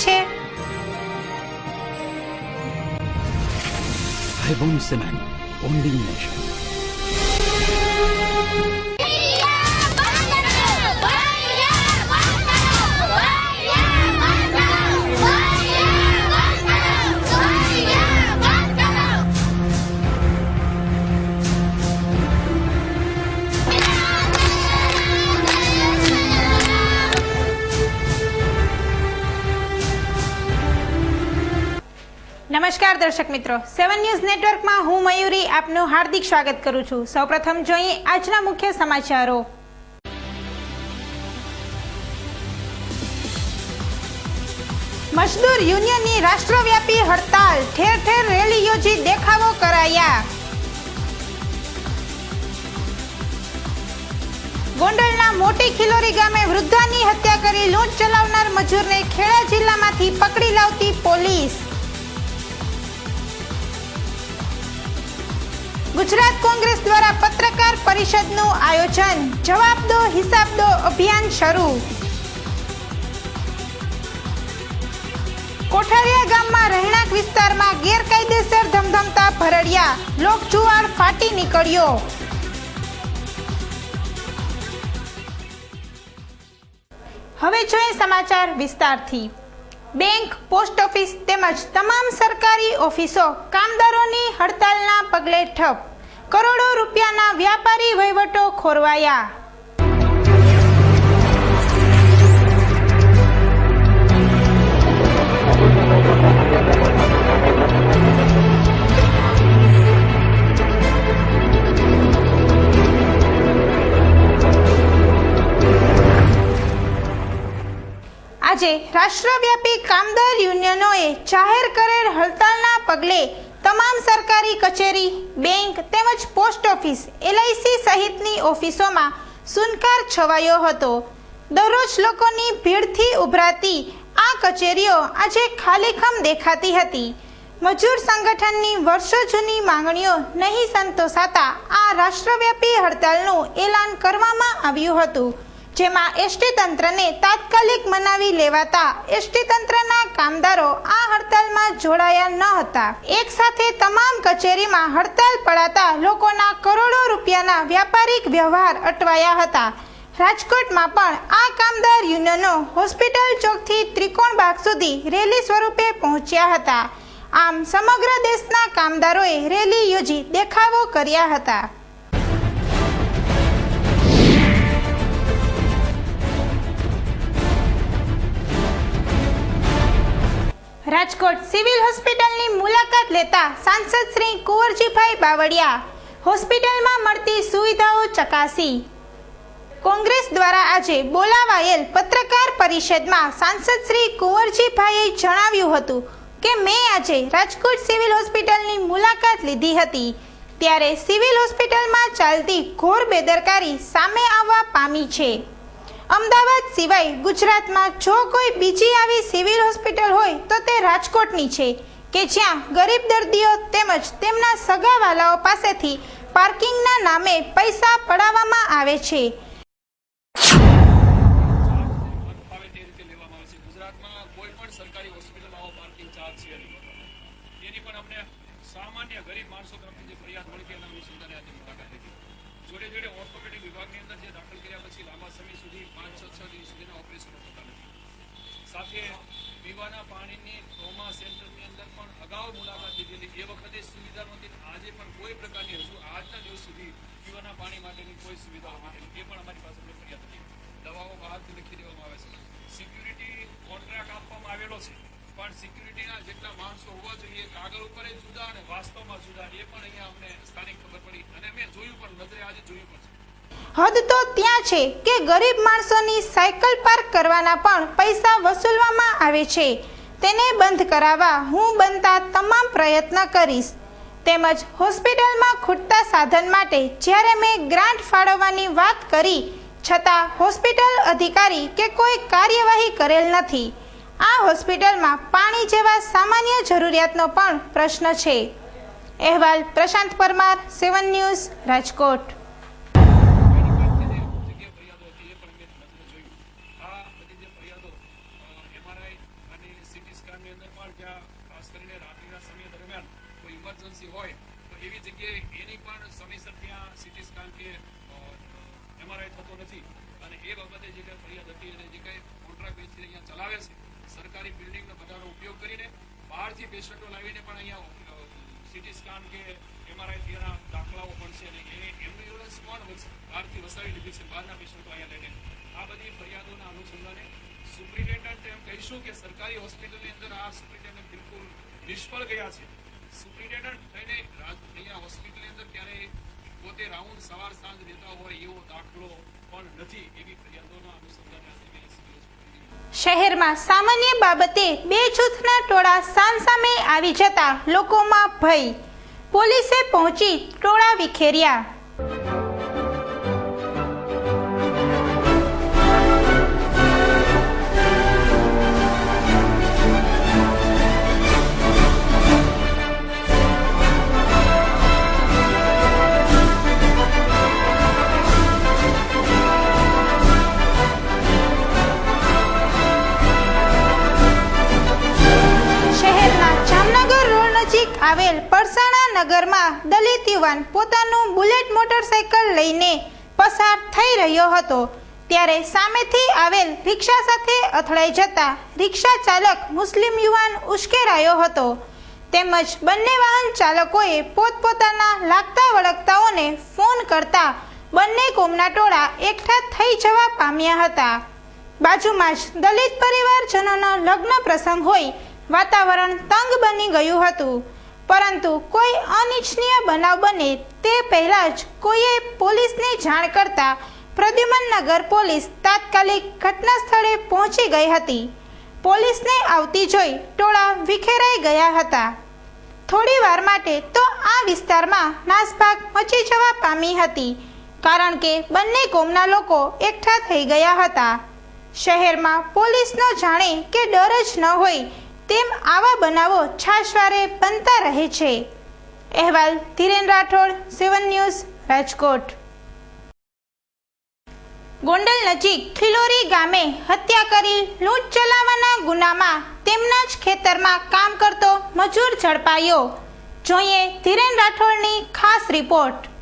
છે? Ibon Cement, only nation. નમસ્કાર દર્શક મિત્રો, 7 ન્યૂઝ નેટવર્કમાં હું મયુરી આપનું હાર્દિક સ્વાગત કરું છું। સૌપ્રથમ જોઈએ આજના મુખ્ય સમાચારો। મજદૂર યુનિયનની રાષ્ટ્રવ્યાપી હડતાલ, ઠેર ઠેર રેલી યોજી દેખાવો કરાયા। ગોંડલના મોટી ખિલોરી ગામે વૃદ્ધાની હત્યા કરી લૂંટ ચલાવનાર મજૂરને ખેડા જિલ્લામાંથી પકડી લાવતી પોલીસ। ગુજરાત કોંગ્રેસ દ્વારા પત્રકાર પરિષદનું આયોજન, જવાબ દો હિસાબ દો અભિયાન શરૂ। કોઠારિયા ગામમાં રહેણાંક વિસ્તારમાં ગેરકાયદેસર ધમધમતા ભરડિયા, લોકજુવાળ ફાટી નીકળ્યો। હવે જોઈએ સમાચાર વિસ્તારથી। બેંક, પોસ્ટ ઓફિસ તેમજ તમામ સરકારી ઓફિસો કામદારોની હડતાલના પગલે ઠપ, કરોડો રૂપિયાના વ્યાપારી વહીવટો ખોરવાયા। આજે રાષ્ટ્રવ્યાપી કામદાર યુનિયનોએ જાહેર કરેલ હડતાલના પગલે તમામ સરકારી કચેરી, બેંક તેમજ પોસ્ટ ઓફિસ, LIC સહિતની ઓફિસોમાં સુનકાર છવાયો હતો। દરરોજ લોકોની ભીડથી ઉભરાતી આ કચેરીઓ આજે ખાલીખમ દેખાતી હતી। મજૂર સંગઠનની વર્ષો જૂની માંગણીઓ નહીં સંતોષાતા આ રાષ્ટ્રવ્યાપી હડતાલનું એલાન કરવામાં આવ્યું હતું, જેમાં એસટી તંત્રને તાત્કાલિક મનાવી લેવાતા એસટી તંત્રના કામદારો આ હડતાલમાં જોડાયા ન હતા। એક સાથે તમામ કચેરીમાં હડતાલ પડાતા લોકોના કરોડો રૂપિયાના વ્યાપારિક વ્યવહાર અટવાયા હતા। રાજકોટમાં પણ આ કામદાર યુનિયનો હોસ્પિટલ ચોકથી ત્રિકોણબાગ સુધી રેલી સ્વરૂપે પહોંચ્યા હતા। આમ સમગ્ર દેશના કામદારોએ રેલી યોજી દેખાવો કર્યા હતા। રાજકોટ સિવિલ હોસ્પિટલની મુલાકાત લેતા સાંસદ શ્રી કુંવરજીભાઈ બાવળિયા હોસ્પિટલમાં મળતી સુવિધાઓ ચકાસી। કોંગ્રેસ દ્વારા આજે બોલાવાયેલ પત્રકાર પરિષદમાં સાંસદ શ્રી કુંવરજીભાઈએ જણાવ્યું હતું કે મેં આજે રાજકોટ સિવિલ હોસ્પિટલની મુલાકાત લીધી હતી, ત્યારે સિવિલ હોસ્પિટલમાં ચાલતી ઘોર બેદરકારી સામે આવવા પામી છે। અમદાવાદ સિવાય ગુજરાતમાં જો કોઈ બીજી આવી સિવિલ હોસ્પિટલ હોય તો તે રાજકોટની છે, કે જ્યાં ગરીબ દર્દીઓ તેમજ તેમના સગાવાલાઓ પાસેથી પાર્કિંગના નામે પૈસા પડાવવામાં આવે છે। જોડે જોડે ઓર્થોપેડિક વિભાગની અંદર જે દાખલ કર્યા પછી લાંબા સમય સુધી 5-6 દિવસ સુધીના ઓપરેશન થતા નથી। સાથે પીવાના પાણીની ટ્રોમા સેન્ટરની અંદર પણ અગાઉ મુલાકાત લીધેલી, એ વખતે સુવિધા નહોતી, આજે પણ કોઈ પ્રકારની હજુ આજના દિવસ સુધી પીવાના પાણી માટેની કોઈ સુવિધા નથી, એ પણ અમારી પાસે ફરિયાદ હતી। દવાઓ બહારથી લખી દેવામાં આવે છે, સિક્યુરિટી કોન્ટ્રાક્ટ આપવામાં આવેલો છે, પણ સિક્યુરિટીના જેટલા માણસો હોવા જોઈએ કાગળ ઉપર જુદા અને વાસ્તવમાં જુદા, એ પણ અહીંયા અમને સ્થાનિક ખબર પડી અને અમે જોયું પણ નજરે આજે જોયું પણ છે। હદ તો ત્યાં છે કે ગરીબ માણસોની સાયકલ પાર્ક કરવાના પણ પૈસા વસૂલવામાં આવે છે। તેને બંધ કરાવવા હું બનતા તમામ પ્રયત્ન કરીશ। તેમજ હોસ્પિટલમાં ખૂટતા સાધન માટે જ્યારે મેં ગ્રાન્ટ ફાળવવાની વાત કરી છતાં હોસ્પિટલ અધિકારી કે કોઈ કાર્યવાહી કરેલ નથી। આ હોસ્પિટલમાં પાણી જેવા સામાન્ય જરૂરિયાતનો પણ પ્રશ્ન છે। અહેવાલ પ્રશાંત પરમાર, 7 ન્યૂઝ, રાજકોટ। હોસ્પિટલની અંદર પણ જ્યાં ખાસ કરીને રાત્રિના સમય દરમિયાન કોઈ ઇમરજન્સી હોય તો એવી જગ્યાએ એની પણ સમયસર ત્યાં સીટી સ્કેન કે MRI થતો નથી અને એ બાબતે જે કંઈ ફરિયાદ હતી અને જે કંઈ કોન્ટ્રાક્ટ બેઝથી અહીંયા ચલાવે છે સરકારી બિલ્ડિંગનો બધાનો ઉપયોગ કરીને બહારથી પેશન્ટો લાવીને પણ અહીંયા સીટી સ્કેન કે MRI થયાના દાખલાઓ પણ છે અને એ એમ્બ્યુલન્સ પણ બહારથી વસાવી લીધી છે બહારના પેશન્ટો અહીંયા લઈને આ બધી ફરિયાદોના અનુસંધાને સુપ્રિન્ટેન્ડન્ટ એમ કહીશું કે સરકારી હોસ્પિટલની અંદર આ સુપ્રિન્ટેન્ડન્ટ બિલકુલ નિષ્ફળ ગયા છે સુપ્રિન્ટેન્ડન્ટ થઈને અહીંયા હોસ્પિટલની અંદર ક્યારેય પોતે રાઉન્ડ સવાર સાંજ દેતા હોય એવો દાખલો પણ નથી એવી ફરિયાદોના અનુસંધાને શહેરમાં સામાન્ય બાબતે બે જૂથના ટોળા સામસામે આવી જતા લોકોમાં ભય પોલીસે પહોંચી ટોળા વિખેર્યા આવેલ પરસાણા નગરમાં દલિત યુવાન પોતાનું બુલેટ મોટરસાયકલ લઈને પસાર થઈ રહ્યો હતો ત્યારે સામેથી આવેલ રિક્ષા સાથે અથડાઈ જતા રિક્ષા ચાલક મુસ્લિમ યુવાન ઉશ્કેરાયો હતો તેમજ બંને વાહન ચાલકોએ પોતપોતાના લાગતા વળગતાઓને ફોન કરતા બંને કોમના ટોળા એકઠા થઈ જવા પામ્યા હતા બાજુમાં જ દલિત પરિવારજનોનો લગ્ન પ્રસંગ હોય વાતાવરણ તંગ બની ગયું હતું પરંતુ કોઈ અનિચ્છનીય બનાવ બને તે પહેલા જ કોઈએ પોલીસને જાણ કરતા પ્રદ્યુમનનગર પોલીસ તાત્કાલિક ઘટના સ્થળે પહોંચી ગઈ હતી પોલીસને આવતી જોઈ ટોળા વિખેરાઈ ગયા હતા થોડી વાર માટે તો આ વિસ્તારમાં નાસભાગ મચી જવા પામી હતી કારણ કે બંને કોમના લોકો એકઠા થઈ ગયા હતા શહેરમાં પોલીસનો જાણે કે ડર જ ન હોય તેમ આવા બનાવો છાશવારે બનતા રહે છે અહેવાલ ધીરેન રાઠોડ 7 ન્યૂઝ રાજકોટ ગોંડલ નજીક ખિલોરી ગામે હત્યા કરી લૂંટ ચલાવવાના ગુનામાં તેમના જ ખેતરમાં કામ કરતો મજૂર ઝડપાયો જોઈએ ધીરેન રાઠોડની ખાસ રિપોર્ટ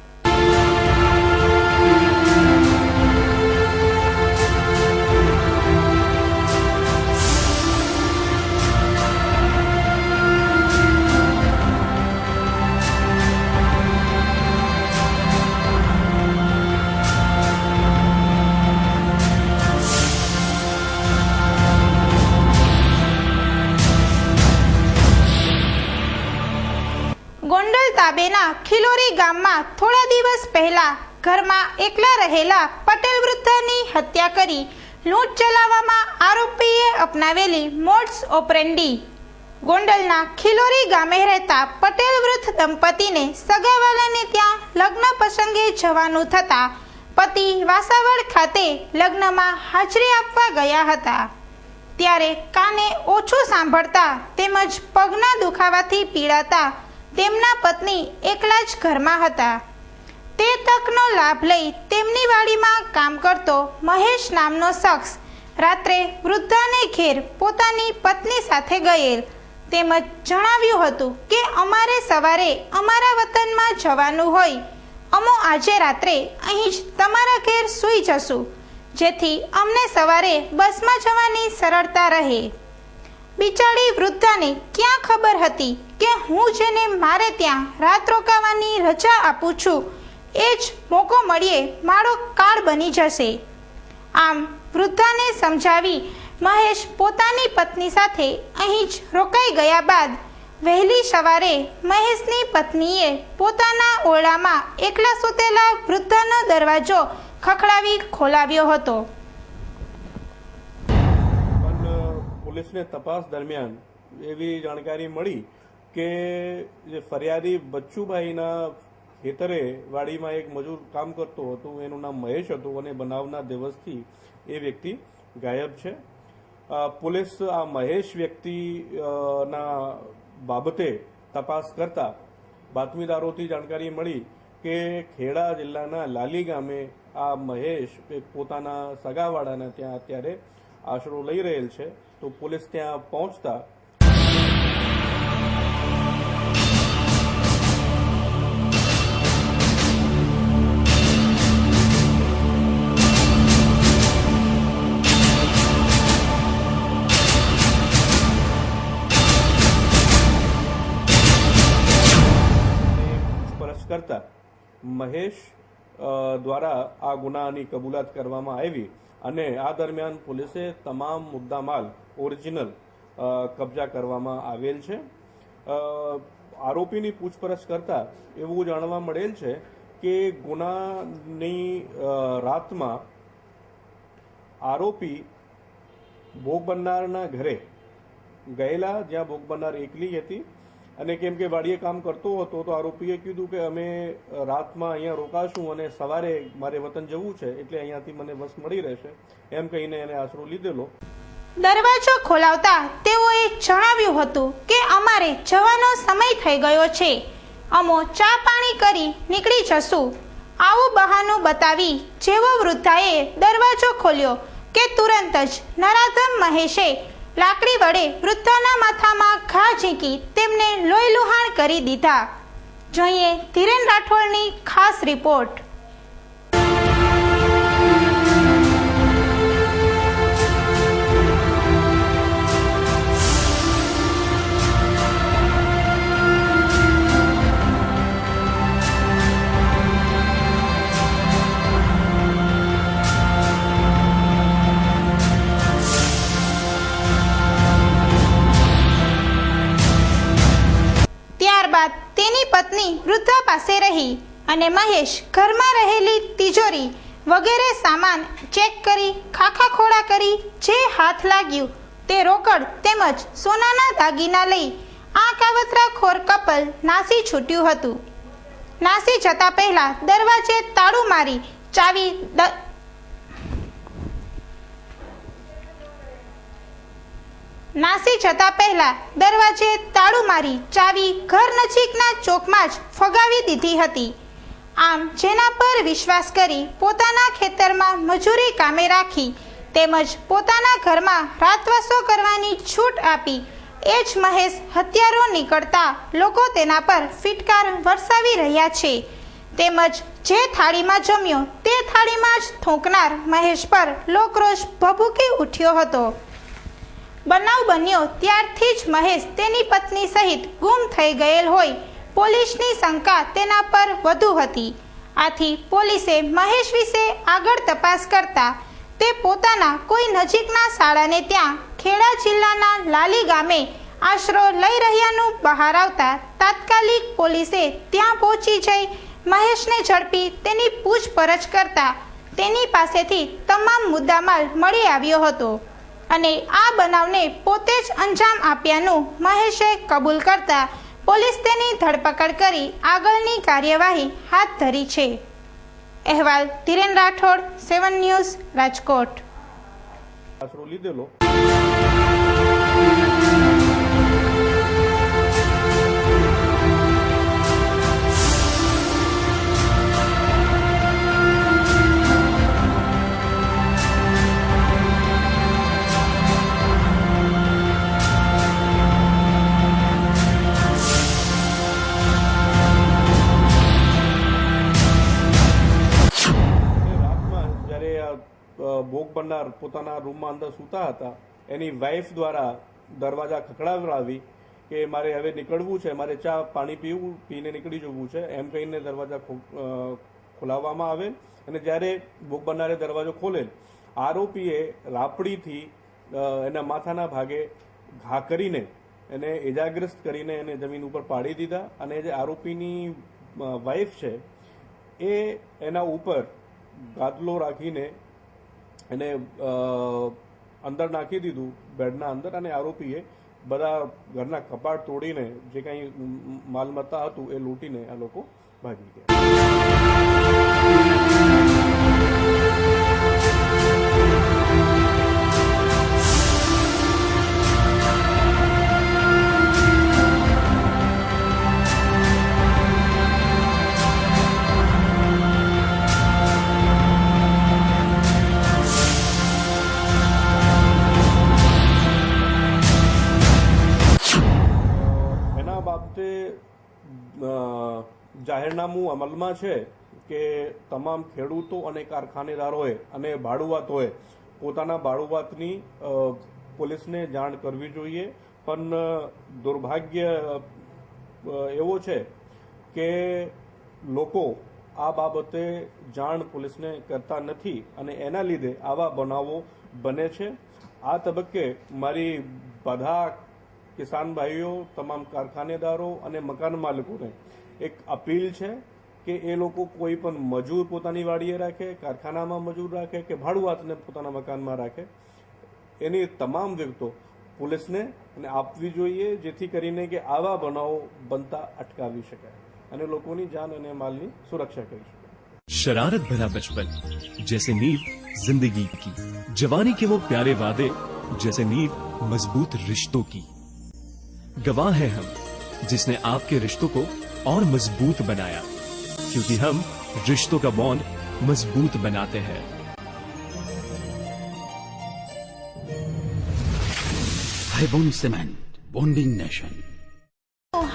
ગોંડલ તાબેના ખિલોરી ગામમાં થોડા દિવસ પહેલા ઘરમાં એકલા રહેલા પટેલ વૃદ્ધની હત્યા કરી લૂંટ ચલાવવામાં આરોપીએ અપનાવેલી મોડસ ઓપરેન્ડી ગોંડલના ખિલોરી ગામે રહેતા પટેલ વૃદ્ધ દંપતીને સગાવાલાને ત્યાં લગ્ન પ્રસંગે જવાનું થતા પતિ વાસાવડ ખાતે લગ્નમાં હાજરી આપવા ગયા હતા ત્યારે કાને ઓછું સાંભળતા તેમજ પગના દુખાવાથી પીડાતા તેમના પત્ની એકલા જ ઘરમાં હતા તે તકનો લાભ લઈ તેમની વાડીમાં કામ કરતો મહેશ નામનો શખ્સ રાત્રે વૃદ્ધાને ઘેર પોતાની પત્ની સાથે ગયેલ તેમજ જણાવ્યું હતું કે અમારે સવારે અમારા વતનમાં જવાનું હોય અમો આજે રાત્રે અહીં જ તમારા ઘેર સૂઈ જશું જેથી અમને સવારે બસમાં જવાની સરળતા રહે બિચારી વૃદ્ધાને ક્યાં ખબર હતી કે હું જેને મારે ત્યાં રાત રોકાવાની રજા આપું છું એ જ મોકો મળીએ મારો કાળ બની જશે આમ વૃદ્ધાને સમજાવી મહેશ પોતાની પત્ની સાથે અહીં જ રોકાઈ ગયા બાદ વહેલી સવારે મહેશની પત્નીએ પોતાના ઓરડામાં એકલા સૂતેલા વૃદ્ધાનો દરવાજો ખખડાવી ખોલાવ્યો હતો પોલીસને તપાસ દરમિયાન એવી જાણકારી મળી કે જે ફરિયાદી બચ્ચુભાઈના ખેતરે વાડીમાં એક મજૂર કામ કરતો હતો એનું નામ મહેશ હતું અને બનાવના દિવસથી એ વ્યક્તિ ગાયબ છે પોલીસ આ મહેશ વ્યક્તિના બાબતે તપાસ કરતા બાતમીદારોથી જાણકારી મળી કે ખેડા જિલ્લાના લાલી ગામે આ મહેશ પોતાના સગાવાળાના ત્યાં અત્યારે આશરો લઈ રહેલ છે તો પોલીસ ત્યાં પહોંચતા કરતા મહેશ દ્વારા આ ગુનાની કબૂલાત કરવામાં આવી અને આ દરમિયાન પોલીસે તમામ મુદ્દામાલ ઓરિજિનલ કબજા કરવામાં આવેલ છે. આરોપીની પૂછપરછ કરતા એવું જાણવા મળેલ છે કે ગુનાની રાતમાં આરોપી ભોગ બનનારના ઘરે ગયેલા, જ્યાં ભોગ બનનાર એકલી હતી અને કેમ કે વાડીએ કામ કરતો હતો તો આરોપીએ કીધું કે અમે રાતમાં અહીંયા રોકાશું અને સવારે મારે વતન જવું છે એટલે અહીંયાથી મને બસ મળી રહેશે એમ કહીને એને આશરો લીધેલો. દરવાજો ખોલાવતા તેઓએ જણાવ્યું હતું કે અમારે જવાનો સમય થઈ ગયો છે, અમો ચા પાણી કરી નીકળી જશું. આવું બહાનું બતાવી જેવો વૃદ્ધાએ દરવાજો ખોલ્યો કે તુરંત જ નરાધમ મહેશે લાકડી વડે વૃદ્ધાના માથામાં ઘા ઝીંકી તેમને લોહીલુહાણ કરી દીધા. જોઈએ ધીરેન રાઠોડની ખાસ રિપોર્ટ. ત્યારબાદ તેની પત્ની વૃદ્ધા પાસે રહી અને મહેશ ઘરમાં રહેલી તિજોરી વગેરે સામાન ચેક કરી ખાખા ખોળા કરી જે હાથ લાગ્યું તે રોકડ તેમજ સોનાના દાગીના લઈ આ કાવતરાખોર કપલ નાસી છૂટ્યું હતું. નાસી જતા પહેલા દરવાજે તાળું મારી ચાવી ઘર નજીકના ચોકમાં જ ફગાવી દીધી હતી. આમ જેના પર વિશ્વાસ કરી પોતાના ખેતરમાં મજૂરી કામે રાખી તેમજ પોતાના ઘરમાં રાતવાસો કરવાની છૂટ આપી એ જ મહેશ હત્યારો નીકળતા લોકો તેના પર ફિટકાર વરસાવી રહ્યા છે. તેમજ જે થાળીમાં જમ્યો તે થાળીમાં જ થૂંકનાર મહેશ પર લોકરોષ ભભૂકી ઉઠ્યો હતો. બનાવ બન્યો ત્યારથી જ મહેશ તેની પત્ની સહિત ગુમ થઈ ગયેલ હોય પોલીસની શંકા તેના પર વધુ હતી. આથી પોલીસે મહેશ વિશે આગળ તપાસ કરતા તે પોતાના કોઈ નજીકના શાળાને ત્યાં ખેડા જિલ્લાના લાલી ગામે આશરો લઈ રહ્યાનું બહાર આવતા તાત્કાલિક પોલીસે ત્યાં પહોંચી જઈ મહેશને ઝડપી તેની પૂછપરછ કરતા તેની પાસેથી તમામ મુદ્દામાલ મળી આવ્યો હતો અને આ બનાવને પોતે જ અંજામ આપ્યાનું મહેશે કબૂલ કરતા પોલીસ તેની ધરપકડ કરી આગળની કાર્યવાહી હાથ ધરી છે. અહેવાલ ધીરેન રાઠોડ, 7 ન્યૂઝ, રાજકોટ. આશરો લીધેલો. ભોગ બનનાર પોતાના રૂમમાં અંદર સૂતા હતા, એની વાઇફ દ્વારા દરવાજા ખખડાવડાવી કે મારે હવે નીકળવું છે, મારે ચા પાણી પીને નીકળી જવું છે એમ કહીને દરવાજા ખોલાવવામાં આવે અને જ્યારે ભોગ બનનારે દરવાજો ખોલે આરોપીએ રાપડીથી એના માથાના ભાગે ઘા કરીને એને ઇજાગ્રસ્ત કરીને એને જમીન ઉપર પાડી દીધા અને જે આરોપીની વાઇફ છે એ એના ઉપર ગાદલો રાખીને એને અંદર નાખી દીધું બેડના અંદર અને આરોપીએ બધા ઘરના કપાટ તોડીને જે કંઈ માલમત્તા હતું એ લૂંટીને આ લોકો ભાગી ગયા. જાહેરનામું અમલમાં છે કે તમામ ખેડૂતો અને કારખાનેદારોએ અને ભાડુઆતોએ પોતાના ભાડુઆતની પોલીસને જાણ કરવી જોઈએ. પણ દુર્ભાગ્ય એવો છે કે લોકો આ બાબતે જાણ પોલીસને કરતા નથી અને એના લીધે આવા બનાવો બને છે. આ તબક્કે મારી બધા કિસાન ભાઈઓ, તમામ કારખાનેદારો અને મકાન માલિકોને એક અપીલ છે કે એ લોકો કોઈ પણ મજૂર પોતાની વાડીએ રાખે, કારખાનામાં મજૂર રાખે કે ભાડુઆતને પોતાના મકાનમાં રાખે, એની તમામ વિગતો પોલીસને આપવી જોઈએ, જેથી કરીને કે આવા બનાવો બનતા અટકાવી શકાય અને લોકોની જાન અને માલની સુરક્ષા કરી શકાય. शरारत भरा बचपन जैसे नींव जिंदगी की, जवानी के वो प्यारे वादे जैसे नींव मजबूत रिश्तों की. गवाह है हम जिसने आपके रिश्तों को और मजबूत बनाया, क्योंकि हम रिश्तों का बॉन्ड मजबूत बनाते हैं. Haibon Cement, bonding nation.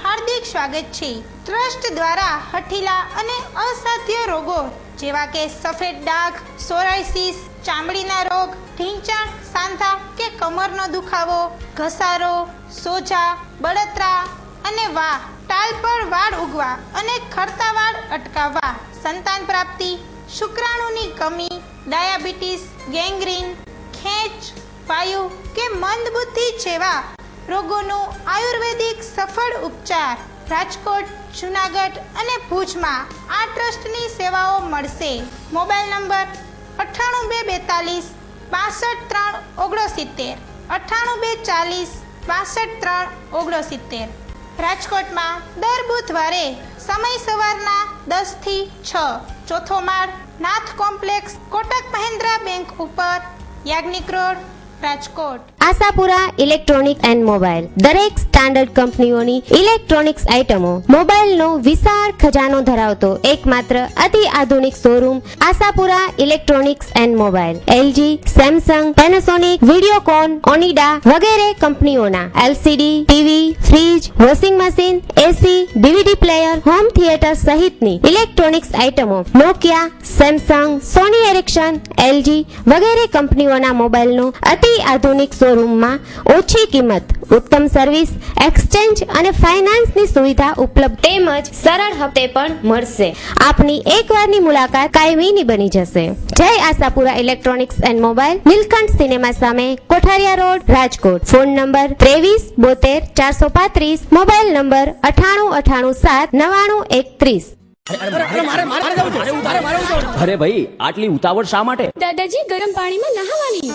હાર્દિક સ્વાગત છે. ટ્રસ્ટ દ્વારા હઠીલા અને અસાધ્ય રોગો જેવા કે સફેદ ડાઘ, સોરાયસિસ, ચામડીના રોગ, ઢીંચણ, સાંધા કે કમરનો દુખાવો, ઘસારો, સોજા, બળતરા અને ટાલ પર વાળ ઉગવા અને ખરતા વાળ અટકાવવા, સંતાન પ્રાપ્તિ, શુક્રાણુની કમી, ડાયાબિટીસ, ગેંગ્રીન, ખેંચ, વાયુ કે મંદબુદ્ધિ જેવા રોગોનો આયુર્વેદિક સફળ ઉપચાર રાજકોટ, જૂનાગઢ અને ભુજમાં આ ટ્રસ્ટની સેવાઓ મળશે. Mobile number 98242 62369, 98240 62369. રાજકોટમાં દર બુધવારે સમય સવારના 10 થી 6, ચોથો માળ, નાથ કોમ્પ્લેક્સ, કોટક મહિન્દ્રા બેંક ઉપર, Yagnik road, Rajkot. Ashapura electronic and mobile દરેક સ્ટાન્ડર્ડ કંપનીઓની ઇલેક્ટ્રોનિક્સ આઇટમો, મોબાઈલનો વિશાળ ખજાનો ધરાવતો એકમાત્ર અતિ આધુનિક showroom Ashapura electronics and mobile. LG, Samsung, Panasonic, Videocon, Onida વગેરે કંપનીઓના LCD, TV, fridge, washing machine, AC, DVD player, home theatre સહિતની ઇલેક્ટ્રોનિક્સ આઇટમો Nokia, Samsung, Sony Ericsson, LG વગેરે કંપનીઓના મોબાઈલનો અતિ આધુનિક શોરૂમમાં ઓછી કિંમત, ઉત્તમ સર્વિસ, એક્સચેન્જ અને ફાઇનાન્સની સુવિધા ઉપલબ્ધ તેમજ સરળ હપ્તે પણ મળશે. આપની એકવારની મુલાકાત કાયમીની બની જશે. Jai Ashapura electronics and mobile, Nilkanth cinema સામે, Kothariya road, Rajkot. Phone number 23 72 435, mobile number 9898 79130. અરે ભાઈ આટલી ઉતાવળ શા માટે? દાદાજી ગરમ પાણીમાં નહાવાની.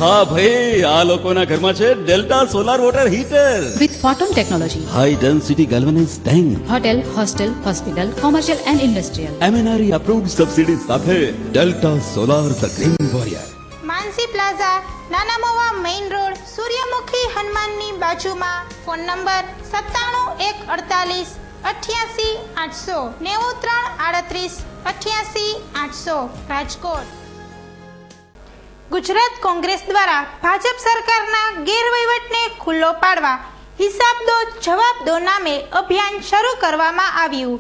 હા ભાઈ, આ લોકોના ઘરમાં છે Delta solar water heater with photon technology. High density galvanized tank, hotel, hostel, hospital, commercial and industrial. MNRE approved subsidy સાથે Delta solar the green warrior. Mansi plaza, Nana Mava main road, Suryamukhi હનુમાનની બાજુમાં. ફોન નંબર 97148 88 800, 93 38 88 800, રાજકોટ. ગુજરાત કોંગ્રેસ દ્વારા ભાજપ સરકારના ગેરવહીવટને ખુલ્લો પાડવા હિસાબ દો જવાબ દો નામે અભિયાન શરૂ કરવામાં આવ્યું.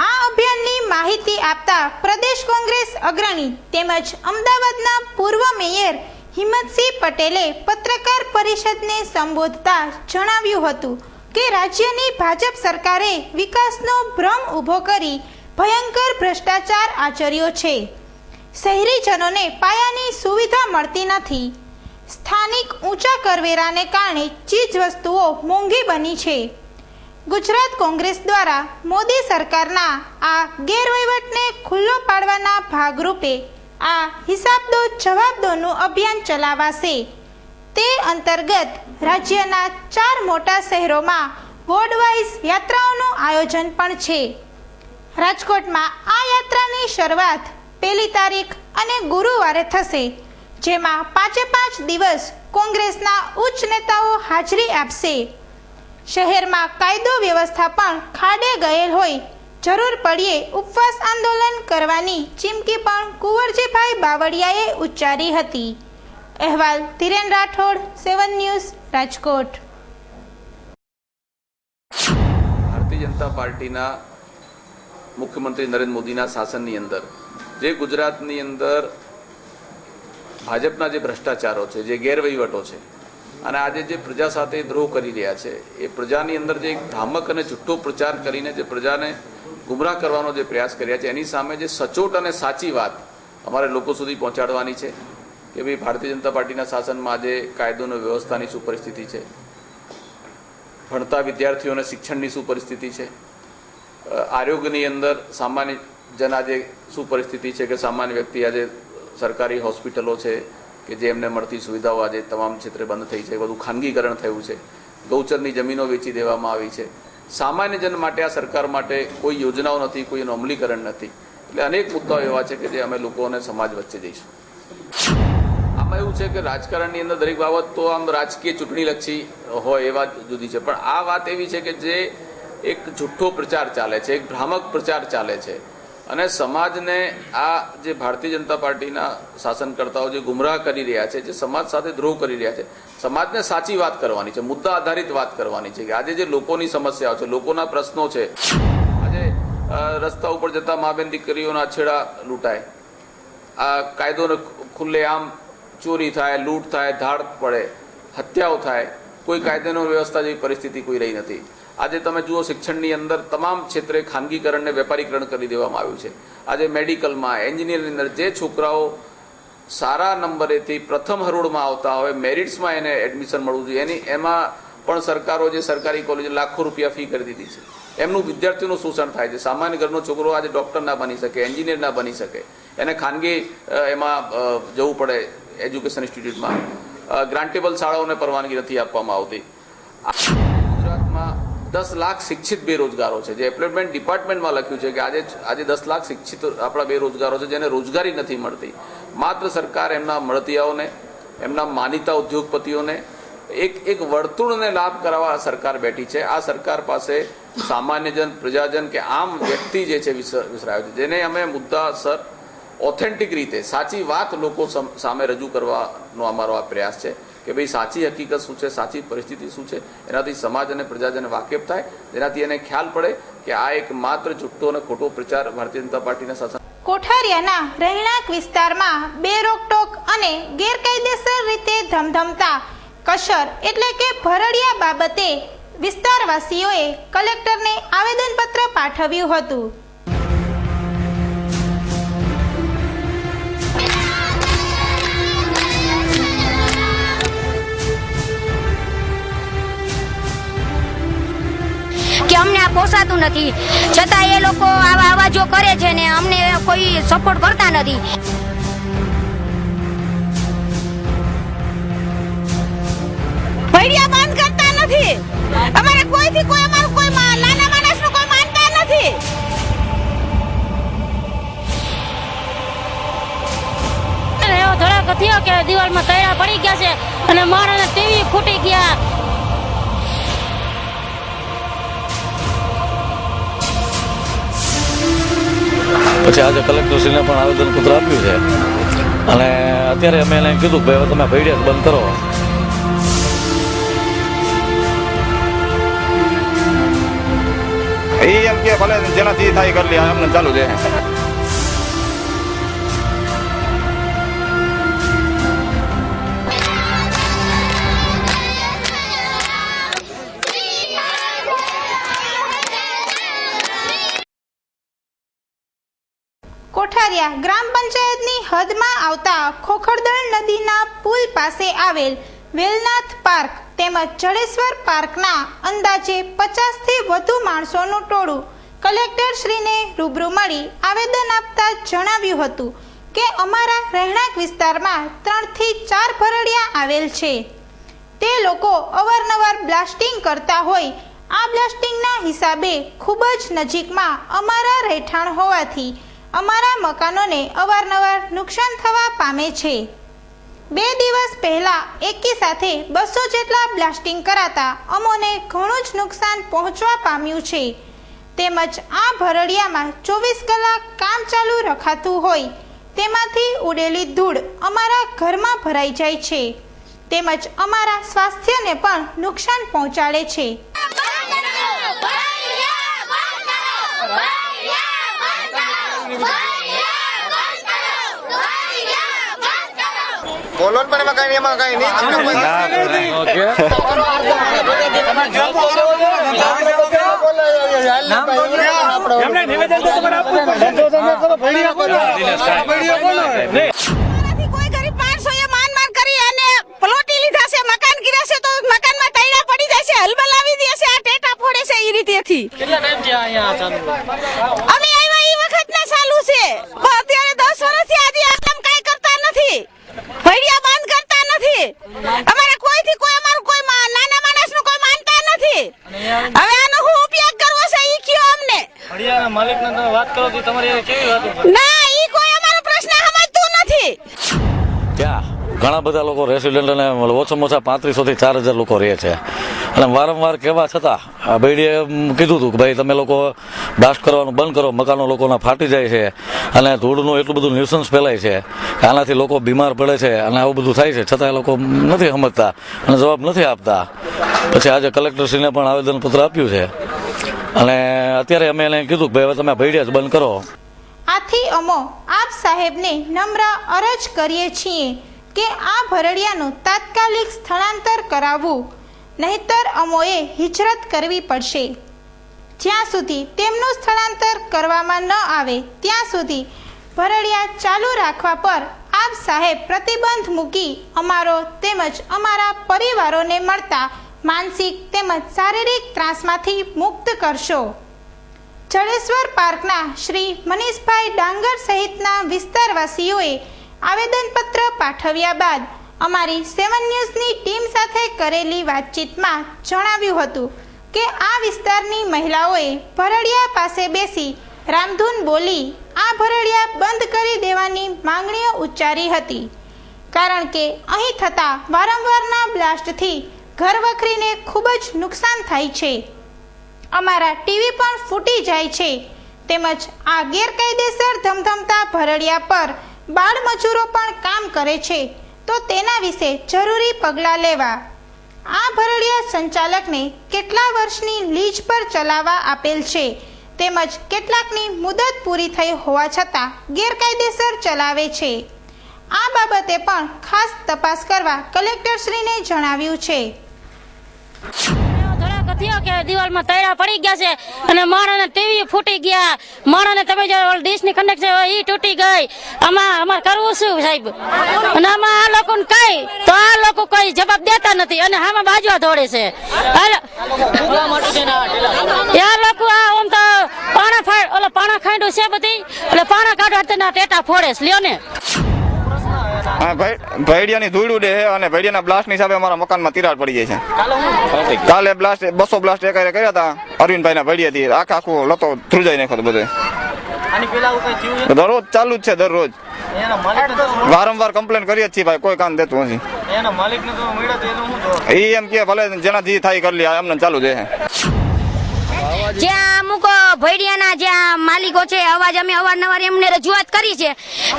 આ અભિયાનની માહિતી આપતા પ્રદેશ કોંગ્રેસ અગ્રણી તેમજ અમદાવાદના પૂર્વ મેયર હિંમતસિંહ પટેલે પત્રકાર પરિષદને સંબોધતા જણાવ્યું હતું કે રાજ્યની ભાજપ સરકારે વિકાસનો ભ્રમ ઊભો કરી ભયંકર ભ્રષ્ટાચાર આચર્યો છે. શહેરીજનોને પાયાની સુવિધા મળતી નથી. સ્થાનિક ઊંચા કરવેરાને કારણે ચીજ વસ્તુઓ મોંઘી બની છે. ગુજરાત કોંગ્રેસ દ્વારા મોદી સરકારના આ ગેરવહીવટને ખુલ્લો પાડવાના ભાગરૂપે આ હિસાબ દો જવાબ દોનું અભિયાન ચલાવાશે. તે અંતર્ગત રાજ્યના 4 મોટા શહેરોમાં વોર્ડ વાઇઝ યાત્રાઓનું આયોજન પણ છે. રાજકોટમાં આ યાત્રાની શરૂઆત 1 તારીખ અને ગુરુવારે થશે, જેમાં 5 દિવસ કોંગ્રેસના ઉચ્ચ નેતાઓ હાજરી આપશે. શહેરમાં કાયદો વ્યવસ્થા પણ ખાડે ગયેલ હોય, જરૂર પડીએ ઉપવાસ આંદોલન કરવાની ચીમકી પણ કુંવરજીભાઈ બાવળિયાએ ઉચ્ચારી હતી. અહેવાલ ધીરેન રાઠોડ, 7 ન્યૂઝ, રાજકોટ. ભારતીય જનતા પાર્ટીના મુખ્યમંત્રી નરેન્દ્ર મોદીના શાસનની અંદર જે ગુજરાતની અંદર ભાજપના જે ભ્રષ્ટાચારો છે, જે ગેરવહીવટો છે અને આજે જે પ્રજા સાથે દ્રોહ કરી રહ્યા છે, એ પ્રજાની અંદર જે એક ભ્રામક અને જુઠ્ઠો પ્રચાર કરીને જે પ્રજાને ગુમરાહ કરવાનો જે પ્રયાસ કર્યા છે એની સામે જે સચોટ અને સાચી વાત અમારે લોકો સુધી પહોંચાડવાની છે કે ભાઈ ભારતીય જનતા પાર્ટીના શાસનમાં આજે કાયદો અને વ્યવસ્થાની શું પરિસ્થિતિ છે, ભણતા વિદ્યાર્થીઓને શિક્ષણની શું પરિસ્થિતિ છે, આરોગ્યની અંદર સામાન્ય જન આજે શું પરિસ્થિતિ છે કે સામાન્ય વ્યક્તિ આજે સરકારી હોસ્પિટલો છે કે જે એમને મળતી સુવિધાઓ આજે તમામ ક્ષેત્રે બંધ થઈ છે, બધું ખાનગીકરણ થયું છે, ગૌચરની જમીનો વેચી દેવામાં આવી છે. સામાન્ય જન માટે આ સરકાર માટે કોઈ યોજનાઓ નથી, કોઈ એનું અમલીકરણ નથી. એટલે અનેક મુદ્દાઓ એવા છે કે જે અમે લોકો અને સમાજ વચ્ચે જઈશું. આમાં એવું છે કે રાજકારણની અંદર દરેક બાબત તો આમ રાજકીય ચૂંટણીલક્ષી હોય એ વાત જુદી છે, પણ આ વાત એવી છે કે જે એક જુઠ્ઠો પ્રચાર ચાલે છે, એક ભ્રામક પ્રચાર ચાલે છે અને સમાજને આ જે ભારતીય જનતા પાર્ટીના શાસનકર્તાઓ જે ગુમરાહ કરી રહ્યા છે, જે સમાજ સાથે દ્રોહ કરી રહ્યા છે, સમાજને સાચી વાત કરવાની છે, મુદ્દા આધારિત વાત કરવાની છે કે આજે જે લોકોની સમસ્યાઓ છે, લોકોના પ્રશ્નો છે, આજે રસ્તા ઉપર જતા મા બેન દીકરીઓના છેડા લૂંટાય, આ કાયદોને ખુલ્લે આમ ચોરી થાય, લૂંટ થાય, ધાડ પડે, હત્યાઓ થાય, કોઈ કાયદાનો વ્યવસ્થા જેવી પરિસ્થિતિ કોઈ રહી નથી. આજે તમે જુઓ શિક્ષણની અંદર તમામ ક્ષેત્રે ખાનગીકરણને વેપારીકરણ કરી દેવામાં આવ્યું છે. આજે મેડિકલમાં, એન્જિનિયરની અંદર જે છોકરાઓ સારા નંબરેથી પ્રથમ હરોળમાં આવતા હોય, મેરિટ્સમાં એને એડમિશન મળવું જોઈએ, એમાં પણ સરકારો જે સરકારી કોલેજો લાખો રૂપિયા ફી કરી દીધી છે. એમનું વિદ્યાર્થીઓનું શોષણ થાય છે. સામાન્ય ઘરનો છોકરો આજે ડૉક્ટર ના બની શકે, એન્જિનિયર ના બની શકે, એને ખાનગી એમાં જવું પડે એજ્યુકેશન ઇન્સ્ટિટ્યૂટમાં. ગ્રાન્ટેબલ શાળાઓને પરવાનગી નથી આપવામાં આવતી. ગુજરાતમાં 10 લાખ શિક્ષિત બેરોજગારો છે, જે એમ્પ્લોયમેન્ટ ડિપાર્ટમેન્ટમાં લખ્યું છે કે આજે 10 લાખ શિક્ષિત આપણા બેરોજગારો છે જેને રોજગારી નથી મળતી. માત્ર સરકાર એમના મળતિયાઓને, એમના માનીતા ઉદ્યોગપતિઓને એક વર્તુળને લાભ કરાવવા સરકાર બેઠી છે. આ સરકાર પાસે સામાન્ય જન, પ્રજાજન કે આમ વ્યક્તિ જે છે વિસરાયો છે, જેને અમે મુદ્દાસર ઓથેન્ટિક રીતે સાચી વાત લોકો સામે રજૂ કરવાનો અમારો આ પ્રયાસ છે કે ભાઈ સાચી હકીકત શું છે, સાચી પરિસ્થિતિ શું છે, એનાથી સમાજ અને પ્રજાજન વાકેફ થાય, જેનાથી એને ખ્યાલ પડે કે આ એક માત્ર જુઠ્ઠો અને ખોટો પ્રચાર ભારતીય જનતા પાર્ટીના શાસન. કોઠારિયાના રહેણાંક વિસ્તારમાં બેરોકટોક અને ગેરકાયદેસર રીતે ધમધમતા કશર એટલે કે ભરડિયા બાબતે વિસ્તારવાસીઓએ કલેક્ટરને આવેદનપત્ર પાઠવ્યું હતું. કે અમને આ પોસાતું નથી, છતાં એ લોકો આવા અવાજો કરે છે ને અમને કોઈ સપોર્ટ કરતા નથી. ભૈડિયા બંધ કરતા નથી, અમારે કોઈથી કોઈ અમારું કોઈ નાના માણસનું કોઈ માનતા નથી. એવો ધડાકો થયો કે દિવાલમાં તૈયાર પડી ગયા છે અને મારા ટીવી ફૂટી ગયા. પછી આજે કલેક્ટરશ્રીને પણ આવેદનપત્ર આપ્યું છે અને અત્યારે અમે એને કીધું કે હવે તમે ભૈડિયા બંધ કરો. એમ કે ભલે જેનાથી થાય કરી લે, અમને ચાલુ છે. કોઠારિયા ગ્રામ પંચાયતની હદમાં આવતા ખોખરદળ નદીના પુલ પાસે આવેલ વેલનાથ પાર્ક તેમજ જડેશ્વર પાર્કના અંદાજે 50 થી વધુ માણસોનું ટોળું કલેક્ટર શ્રીને રૂબરૂ મળી આવેદન આપતા જણાવ્યું હતું કે અમારા રહેણાંક વિસ્તારમાં 3 થી 4 ભરડિયા આવેલ છે. તે લોકો અવારનવાર બ્લાસ્ટિંગ કરતા હોય, આ બ્લાસ્ટિંગના હિસાબે ખૂબ જ નજીકમાં અમારા રહેઠાણ હોવાથી અમારા મકાનોને અવારનવાર નુકસાન થવા પામે છે. 2 દિવસ પહેલા એકી સાથે 200 જેટલા બ્લાસ્ટિંગ કરાતા અમોને ઘણું જ નુકસાન પહોંચવા પામ્યું છે. તેમજ આ ભરડિયામાં 24 કલાક કામ ચાલુ રખાતું હોય, તેમાંથી ઉડેલી ધૂળ અમારા ઘરમાં ભરાઈ જાય છે તેમજ અમારા સ્વાસ્થ્યને પણ નુકસાન પહોંચાડે છે. બોલો પણ એમાં કઈ નહીં. કોઈ ગરીબ માણસો એ માન કરી અને પ્લોટી લીધા છે, મકાન ગીર્યા છે, તો મકાનમાં તૈડા પડી જાય છે, હલબલાવી દે છે, આ ટેટા ફોડે છે એ રીતેથી. અમે આવ્યા એ વખતના ચાલુ છે, પણ અત્યારે 10 વર્ષથી આજે આમ કાઈ કરતા નથી, ભૈડિયા બંધ કરતા નથી. અમારે કોઈથી કોઈ અમારું કોઈ નાના માણસનું કોઈ માનતા નથી. હવે આનો હું ઉપયોગ કરવો છે ઈ કયો અમને. હરિયાના માલિકને તમે વાત કરો તો તમારી કેવી વાત? ના, ઈ કોઈ અમારો પ્રશ્ન સમજતું નથી. ત્યાં ઘણા બધા લોકો રેસિડેન્ટ અને ઓછામાં ઓછા 3500 થી 4000 લોકો રહે છે. અને વારંવાર કહેવા છતાં આ ભાઈએ કીધું હતું કે ભાઈ તમે લોકો બ્લાસ્ટ કરવાનું બંધ કરો, મકાનો લોકોના ફાટી જાય છે અને ધૂળનું એટલું બધું ન્યુસન્સ ફેલાય છે કે આનાથી લોકો બીમાર પડે છે અને આવું બધું થાય છે, છતાં એ લોકો નથી સમજતા અને જવાબ નથી આપતા. પછી આજે કલેક્ટરશ્રીને પણ આવેદનપત્ર આપ્યું છે અને અત્યારે અમે એને કીધું કે ભાઈ હવે તમે ભૈડિયા જ બંધ કરો. આથી અમો આપ સાહેબને નમ્ર અરજ કરીએ છીએ કે આ ભરડિયાનું તાત્કાલિક સ્થળાંતર કરાવવું, નહીતર અમોએ હિજરત કરવી પડશે. જ્યાં સુધી તેમનું સ્થળાંતર કરવામાં ન આવે ત્યાં સુધી ભરડિયા ચાલુ રાખવા પર આપ સાહેબ પ્રતિબંધ મૂકી અમારો તેમજ અમારા પરિવારોને મળતા માનસિક તેમજ શારીરિક ત્રાસમાંથી મુક્ત કરશો. જડેશ્વર પાર્કના શ્રી મનીષભાઈ ડાંગર સહિતના વિસ્તારવાસીઓએ આવેદનપત્ર પાઠવ્યા બાદ અમારી 7 ન્યૂઝની ટીમ સાથે કરેલી વાતચીતમાં જણાવ્યું હતું કે આ વિસ્તારની મહિલાઓએ ભરડિયા પાસે બેસી રામધૂન બોલી આ ભરડિયા બંધ કરી દેવાની માંગણીઓ ઉચ્ચારી હતી. કારણ કે અહીં થતા વારંવારના બ્લાસ્ટથી ઘરવખરીને ખૂબ જ નુકસાન થાય છે, અમારા ટીવી પણ ફૂટી જાય છે, તેમજ આ ગેરકાયદેસર ધમધમતા ભરડિયા પર બાળ મજૂરો પણ કામ કરે છે, તો તેના વિશે જરૂરી પગલાં લેવા. આ ભરડિયા સંચાલકને કેટલા વર્ષની લીઝ પર ચલાવવા આપેલ છે, તેમજ કેટલાકની મુદત પૂરી થઈ હોવા છતાં ગેરકાયદેસર ચલાવે છે. આ બાબતે પણ ખાસ તપાસ કરવા કલેક્ટરશ્રીને જણાવ્યું છે. કે દિવાલમાં તૈડા પડી ગયા છે અને માણસને ટીવી ફૂટી ગયા, માણસને તમે જો ડીશની કનેક્શન હોય એ તૂટી ગઈ. આમાં અમારે કરવું શું સાહેબ? અને આમાં આ લોકોને કઈ તો આ લોકો કોઈ જવાબ દેતા નથી અને આમાં બાજવા દોડે છે. આ લોકો આ આમ તો પાણા ખાંડું છે બધી, એટલે પાણા કાઢવા ટેટા ફોડે છે. લ્યો ને ભૈડિયાની ધૂળ ઉડે છે અને ભૈડિયાના બ્લાસ્ટની હિસાબે અમારા મકાનમાં તિરાડ પડી જાય છે. કાલે બ્લાસ્ટ 200 બ્લાસ્ટ એકારે કર્યા હતા અરવિંદભાઈના ભૈડિયાથી, આખું લતો ધ્રુજાઈ નાખ્યો બધે. દરરોજ ચાલુ જ છે, દરરોજ વારંવાર કમ્પ્લેન કરીએ છીએ ભાઈ, કોઈ કામ દેતું નથી. એ એમ કે ભલે જેના જે થાય કરી લે, એમને ચાલુ છે. જ્યાં અમુક ભૈડિયાના જ્યાં માલિકો છે અમે અવારનવાર એમને રજૂઆત કરી છે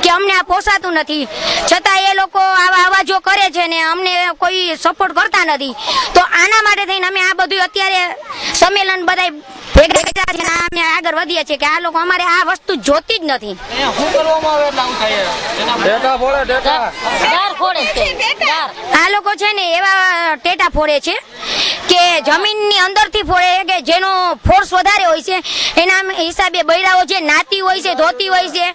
કે અમને આ પોસાતું નથી, છતાં એ લોકો આવા અવાજો કરે છે ને અમને કોઈ સપોર્ટ કરતા નથી. તો આના માટે થઈને અમે આ બધું અત્યારે સંમેલન બધા ભેગા છે, અમે આગળ વધીએ છીએ કે આ લોકો અમારે આ વસ્તુ જોતી જ નથી. આ લોકો છે ને એવા ટેટા ફોડે છે કે જમીનની અંદરથી ફોડે કે જેનો ફોર્સ વધારે હોય છે એના હિસાબે બૈરાઓ જે નાતી હોય છે, ધોતી હોય છે,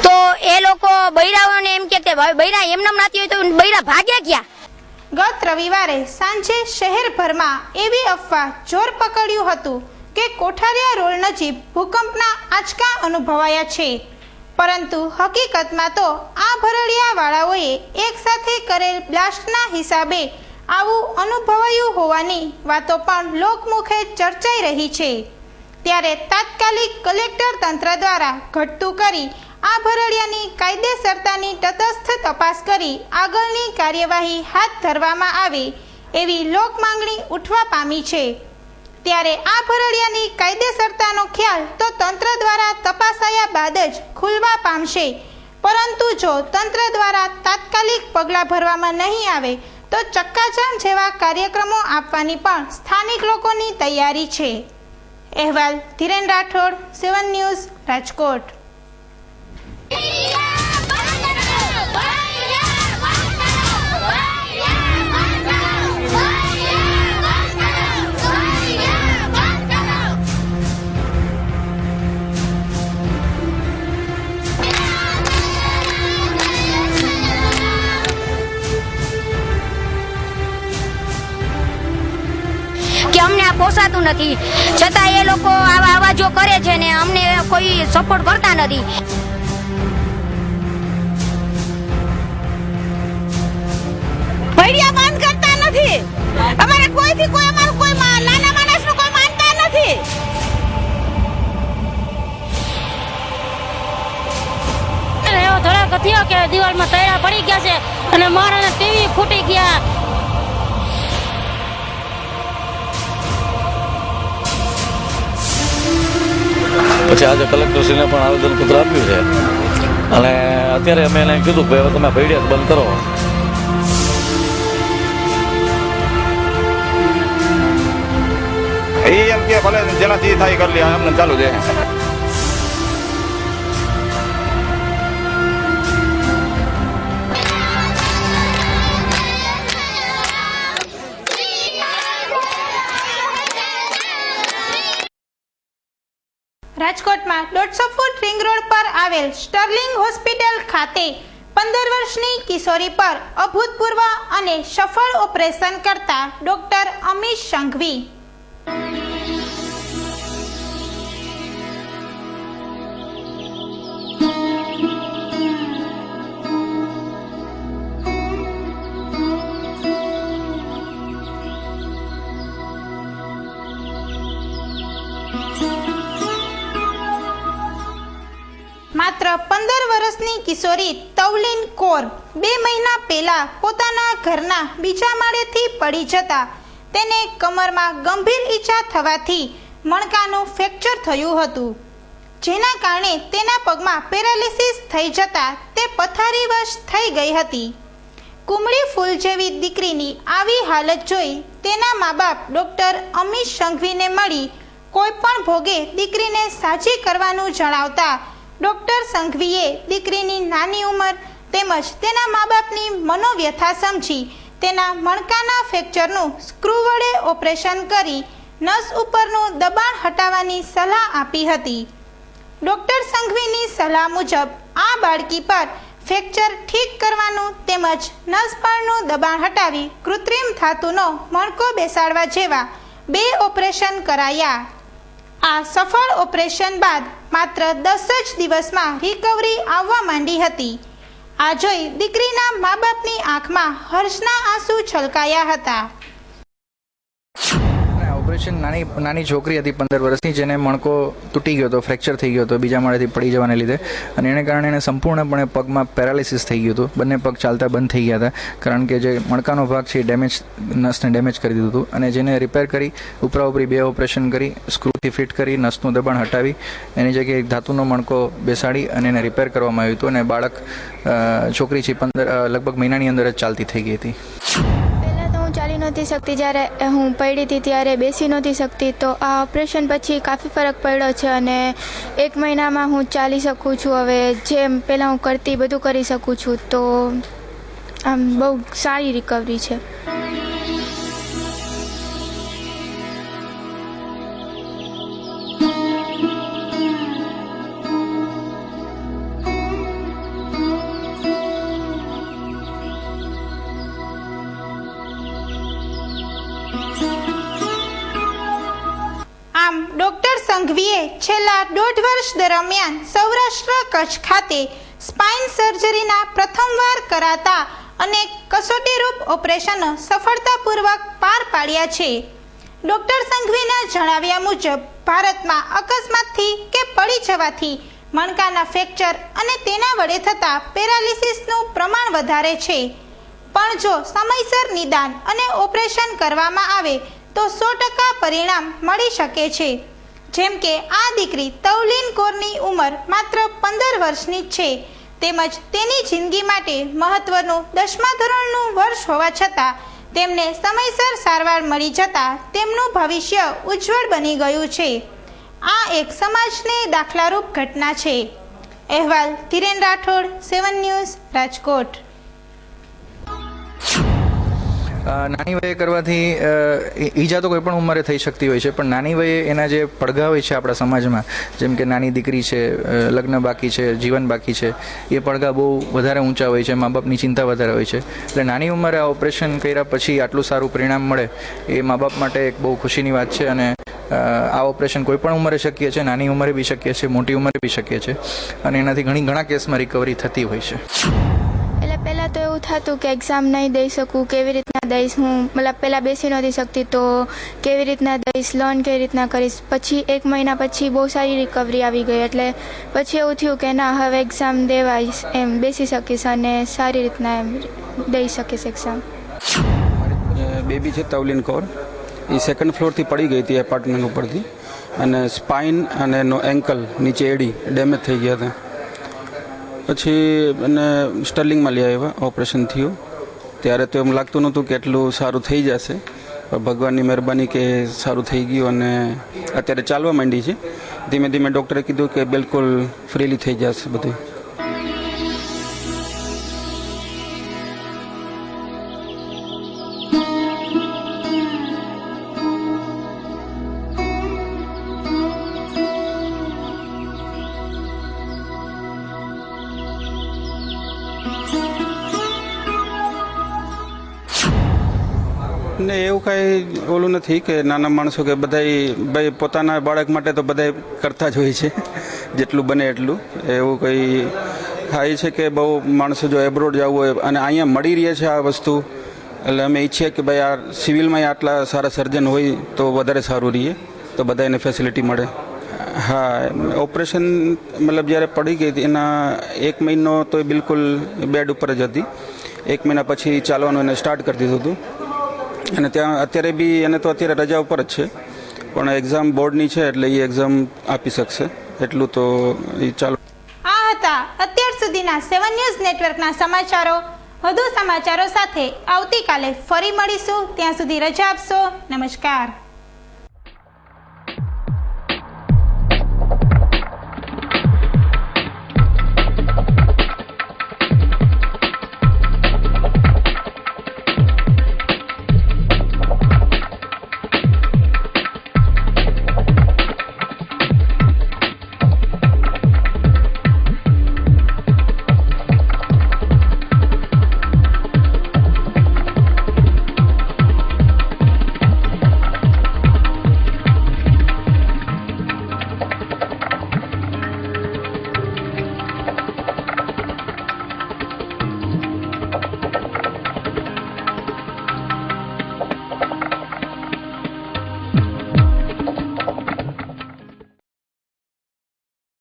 તો એ લોકો બૈરાઓને એમ કે બૈરા એમને નાતી હોય તો બૈરા ભાગે ક્યાં? ગત રવિવારે સાંજે શહેરભરમાં એવી અફવા જોર પકડ્યું હતું કે કોઠારિયા રોડ નજીક ભૂકંપના આંચકા અનુભવાયા છે, પરંતુ હકીકતમાં તો આ ભરડિયા વાળાઓએ એક સાથે કરેલ બ્લાસ્ટના હિસાબે આવું અનુભવાયું હોવાની વાતો પણ લોકમુખે ચર્ચાઈ રહી છે. ત્યારે તાત્કાલિક કલેક્ટર તંત્ર દ્વારા ઘટતું કરી આ ભરડિયાની કાયદેસરતાની તટસ્થ તપાસ કરી આગળની કાર્યવાહી હાથ ધરવામાં આવે એવી લોક માંગણી ઉઠવા પામી છે. ત્યારે આ ભરડિયાની કાયદેસરતાનો ખ્યાલ તો તંત્ર દ્વારા તપાસાયા બાદ જ ખુલવા પામશે, પરંતુ જો તંત્ર દ્વારા તાત્કાલિક પગલાં ભરવામાં નહીં આવે તો ચક્કાજામ જેવા કાર્યક્રમો આપવાની પણ સ્થાનિક લોકોની તૈયારી છે. અહેવાલ ધીરેન રાઠોડ, 7 ન્યૂઝ, રાજકોટ. પોસાતું નથી, છતાં એ લોકો આવા અવાજો કરે છે ને અમને કોઈ સપોર્ટ કરતા નથી. ભૈડિયા બંધ કરતા નથી. અમારે કોઈથી કોઈ અમારું કોઈ નાના માણસનું કોઈ માનતા નથી. એવો ધડાકો થયો કે દિવાલમાં તૈડા પડી ગયા છે અને મારા ટીવી ફૂટી ગયા. પછી આજે કલેક્ટરશ્રીને પણ આવેદનપત્ર આપ્યું છે અને અત્યારે અમે એને કીધું કે હવે તમે ભૈડિયા બંધ કરો. એમ કે ભલે જેનાથી થાય કરી લે, અમને ચાલુ છે. રાજકોટમાં 150 ફૂટ રિંગ રોડ પર આવેલ સ્ટર્લિંગ હોસ્પિટલ ખાતે 15 વર્ષની કિશોરી પર અભૂતપૂર્વ અને સફળ ઓપરેશન કરતા ડોક્ટર અમીશ સંઘવી. માત્ર 15 વર્ષની કિશોરી તવલીન કૌર 2 મહિના પહેલા પોતાના ઘરના બીજા માળેથી પડી જતા તેને કમરમાં ગંભીર ઈજા થવાથી મણકાનું ફ્રેક્ચર થયું હતું, જેના કારણે તેના પગમાં પેરાલિસિસ થઈ જતા તે પથારીવશ થઈ ગઈ હતી. કુમળી ફૂલ જેવી દીકરીની આવી હાલત જોઈ તેના મા બાપ ડોક્ટર અમીશ સંઘવીને મળી કોઈ પણ ભોગે દીકરીને સાજી કરવાનું જણાવતા ડોક્ટર સંઘવીએ દીકરીની નાની ઉંમર તેમજ તેના મા બાપની મનોવ્યથા સમજી તેના મણકાના ફ્રેક્ચરનું સ્ક્રૂ વડે ઓપરેશન કરી નસ ઉપરનું દબાણ હટાવવાની સલાહ આપી હતી. ડોક્ટર સંઘવીની સલાહ મુજબ આ બાળકી પર ફ્રેક્ચર ઠીક કરવાનું તેમજ નસ પરનું દબાણ હટાવી કૃત્રિમ ધાતુનો મણકો બેસાડવા જેવા 2 ઓપરેશન કરાયા. આ સફળ ઓપરેશન બાદ માત્ર 10 જ દિવસમાં રિકવરી આવવા માંડી હતી. આ જોઈ દીકરીના મા બાપની આંખમાં હર્ષના આંસુ છલકાયા હતા. ઓપરેશન નાની છોકરી હતી 15 વર્ષની, જેને મણકો તૂટી ગયો હતો, ફ્રેક્ચર થઈ ગયો હતો બીજા માળેથી પડી જવાને લીધે, અને એને કારણે એને સંપૂર્ણપણે પગમાં પેરાલિસિસ થઈ ગયું હતું. બંને પગ ચાલતા બંધ થઈ ગયા હતા, કારણ કે જે મણકાનો ભાગ છે એ નસને ડેમેજ કરી દીધું હતું, અને જેને રિપેર કરી ઉપરાઉપરી 2 ઓપરેશન કરી સ્ક્રૂથી ફિટ કરી નસનું દબાણ હટાવી એની જગ્યાએ એક ધાતુનો મણકો બેસાડી અને એને રિપેર કરવામાં આવ્યું હતું, અને બાળક છોકરી છે 15 લગભગ મહિનાની અંદર જ ચાલતી થઈ ગઈ હતી. ચાલી નહોતી શકતી, જ્યારે હું પડી હતી ત્યારે બેસી નહોતી શકતી, તો આ ઓપરેશન પછી કાફી ફરક પડ્યો છે અને 1 મહિનામાં હું ચાલી શકું છું. હવે જેમ પહેલાં હું કરતી બધું કરી શકું છું, તો આમ બહુ સારી રિકવરી છે. ડોક્ટર સંઘવીએ છેલ્લા 1.5 વર્ષ દરમિયાન સૌરાષ્ટ્ર કચ્છ ખાતે સ્પાઇન સર્જરીના પ્રથમવાર કરાતા અનેક કસોટીરૂપ ઓપરેશનો સફળતાપૂર્વક પાર પાડ્યા છે. ડોક્ટર સંઘવીના જણાવ્યા મુજબ ભારતમાં અકસ્માતથી કે પડી જવાથી મણકાના ફ્રેક્ચર અને તેના વડે થતા પેરાલિસિસનું પ્રમાણ વધારે છે, પણ જો સમયસર નિદાન અને ઓપરેશન કરવામાં આવે તો 100% પરિણામ મળી શકે છે. જેમ કે આ દીકરી તવલીન કૌરની ઉંમર માત્ર 15 વર્ષની જ છે, તેમજ તેની જિંદગી માટે મહત્વનું 10મા ધોરણનું વર્ષ હોવા છતાં તેમને સમયસર સારવાર મળી જતા તેમનું ભવિષ્ય ઉજ્જવળ બની ગયું છે. આ એક સમાજને દાખલારૂપ ઘટના છે. અહેવાલ ધીરેન રાઠોડ, 7 ન્યૂઝ, રાજકોટ. નાની વયે કરવાથી ઈજા તો કોઈ પણ ઉંમરે થઈ શકતી હોય છે, પણ નાની વયે એના જે પડઘા હોય છે આપણા સમાજમાં, જેમ કે નાની દીકરી છે, લગ્ન બાકી છે, જીવન બાકી છે, એ પડઘા બહુ વધારે ઊંચા હોય છે, મા બાપની ચિંતા વધારે હોય છે. એટલે નાની ઉંમરે આ ઓપરેશન કર્યા પછી આટલું સારું પરિણામ મળે એ મા બાપ માટે એક બહુ ખુશીની વાત છે. અને આ ઓપરેશન કોઈ પણ ઉંમરે શક્ય છે, નાની ઉંમરે બી શક્ય છે, મોટી ઉંમરે બી શક્ય છે, અને એનાથી ઘણા કેસમાં રિકવરી થતી હોય છે. એટલે પહેલાં તો એવું થતું કે એક્ઝામ નહીં દઈ શકું, કેવી રીતના દઈશ, હું મતલબ પહેલાં બેસી નહોતી શકતી, તો કેવી રીતના દઈશ, લોન કેવી રીતના કરીશ. પછી 1 મહિના પછી બહુ સારી રિકવરી આવી ગઈ, એટલે પછી એવું થયું કે ના, હવે એક્ઝામ દેવાઈશ, એમ બેસી શકીશ અને સારી રીતના એમ દઈ શકીશ એક્ઝામ. બેબી છે તવલીન કૌર, એ 2nd ફ્લોરથી પડી ગઈ હતી એપાર્ટમેન્ટ ઉપરથી, અને સ્પાઇન અને એનો એન્કલ નીચે એડી ડેમેજ થઈ ગયા હતા. પછી એને સ્ટર્લિંગમાં લઈ આવ્યા, ઓપરેશન થયું. ત્યારે તો એમ લાગતું નહોતું કે એટલું સારું થઈ જશે, પણ ભગવાનની મહેરબાની કે સારું થઈ ગયું અને અત્યારે ચાલવા માંડી છે. ધીમે ધીમે ડૉક્ટરે કીધું કે બિલકુલ ફ્રીલી થઈ જશે બધું. ને એવું કાંઈ ઓલું નથી કે નાના માણસો કે બધાય ભાઈ પોતાના બાળક માટે તો બધાય કરતા જ હોય છે જેટલું બને એટલું. એવું કંઈ થાય છે કે બહુ માણસો જો એબ્રોડ જવું હોય અને અહીંયા મળી રહે છે આ વસ્તુ, એટલે અમે ઈચ્છીએ કે ભાઈ આ સિવિલમાં આટલા સારા સર્જન હોય તો વધારે સારું રહીએ, તો બધાને ફેસિલિટી મળે. હા, ઓપરેશન મતલબ જ્યારે પડી ગઈ હતી એના 1 મહિનો તો બિલકુલ બેડ ઉપર જ હતી. 1 મહિના પછી ચાલવાનું એને સ્ટાર્ટ કરી દીધું હતું, અને ત્યાં અત્યારે બી એને તો અત્યારે રજા ઉપર જ છે, પણ એક્ઝામ બોર્ડની છે એટલે એ એક્ઝામ આપી શકશે એટલું તો એ ચાલુ. આ હતા અત્યાર સુધીના 7 ન્યૂઝ નેટવર્કના સમાચારો. વધુ સમાચારો સાથે આવતીકાલે ફરી મળીશું. ત્યાં સુધી રજા આપશો. નમસ્કાર.